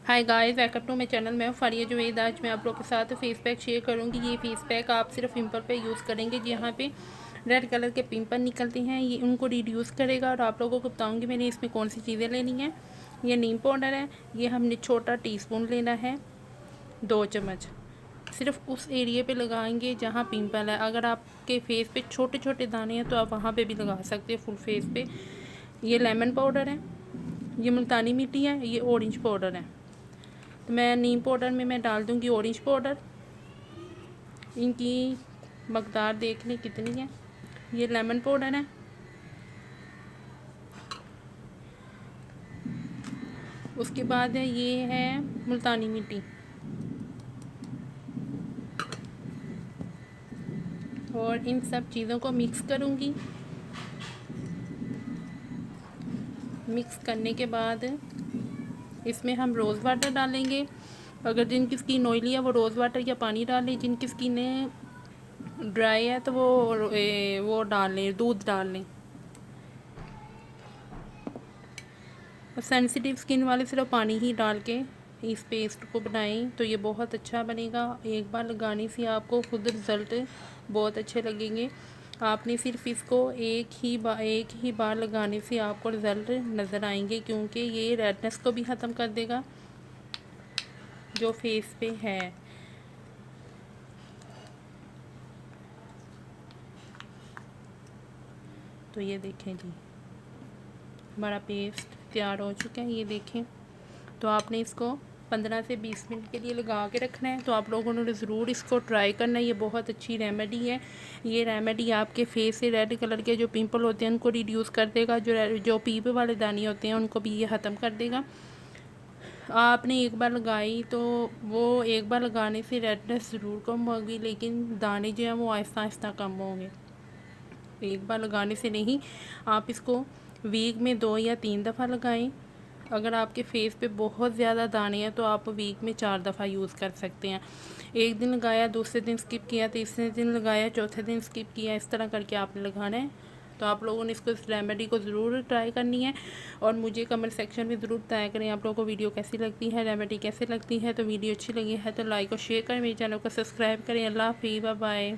Hi guys, welcome to my channel. मैं फारिया जुवेद। आज मैं आप लोगों के साथ फेस पैक शेयर करूंगी। ये फेस पैक आप सिर्फ पिंपल पे यूज़ करेंगे। यहाँ पे रेड कलर के पिंपल निकलते हैं, ये उनको रिड्यूस करेगा। और आप लोगों को बताऊंगी मैंने इसमें कौन सी चीज़ें लेनी है। ये नीम पाउडर है, ये हमने छोटा टीस्पून लेना है, 2 चम्मच। सिर्फ उस एरिया पे लगाएंगे जहाँ पिंपल है। अगर आपके फेस पे छोटे छोटे दाने हैं तो आप वहाँ पे भी लगा सकते हैं, फुल फेस पे। ये लेमन पाउडर है, ये मुल्तानी मिट्टी है, ये ऑरेंज पाउडर है। तो मैं नीम पाउडर में मैं डाल दूँगी ऑरेंज पाउडर। इनकी मकदार देख लें कितनी है। ये लेमन पाउडर है, उसके बाद है ये है मुल्तानी मिट्टी। और इन सब चीज़ों को मिक्स करूँगी। मिक्स करने के बाद इसमें हम रोज़ वाटर डालेंगे। अगर जिनकी स्किन ऑयली है वो रोज़ वाटर या पानी डालें, जिनकी स्किन ड्राई है तो वो डाल लें, दूध डाल लें। और सेंसिटिव स्किन वाले सिर्फ पानी ही डाल के इस पेस्ट को बनाएं तो ये बहुत अच्छा बनेगा। एक बार लगाने से आपको खुद रिज़ल्ट बहुत अच्छे लगेंगे। आपने सिर्फ इसको एक ही बार लगाने से आपको रिज़ल्ट नज़र आएंगे, क्योंकि ये रेडनेस को भी ख़त्म कर देगा जो फेस पे है। तो ये देखें जी, हमारा पेस्ट तैयार हो चुका है, ये देखें। तो आपने इसको 15 से 20 मिनट के लिए लगा के रखना है। तो आप लोगों ने ज़रूर इसको ट्राई करना है, ये बहुत अच्छी रेमेडी है। ये रेमेडी आपके फेस से रेड कलर के जो पिंपल होते हैं उनको रिड्यूस कर देगा। जो पीपे वाले दाने होते हैं उनको भी ये ख़त्म कर देगा। आपने एक बार लगाई तो वो एक बार लगाने से रेडनेस ज़रूर कम होगी, लेकिन दाने जो हैं वो आहिस्ता आहिस्ता कम होंगे। एक बार लगाने से नहीं, आप इसको वीक में 2 या 3 दफ़ा लगाएं। अगर आपके फेस पे बहुत ज़्यादा दाने हैं तो आप वीक में 4 दफ़ा यूज़ कर सकते हैं। एक दिन लगाया, दूसरे दिन स्किप किया, तीसरे दिन लगाया, चौथे दिन स्किप किया, इस तरह करके आपने लगाना है। तो आप लोगों ने इस रेमेडी को ज़रूर ट्राई करनी है। और मुझे कमेंट सेक्शन में ज़रूर बताया करें आप लोगों को वीडियो कैसी लगती है, रेमेडी कैसी लगती है। तो वीडियो अच्छी लगी है तो लाइक और शेयर करें, मेरे चैनल को सब्सक्राइब करें। अल्लाह हाफ़िज़, बाय बाय।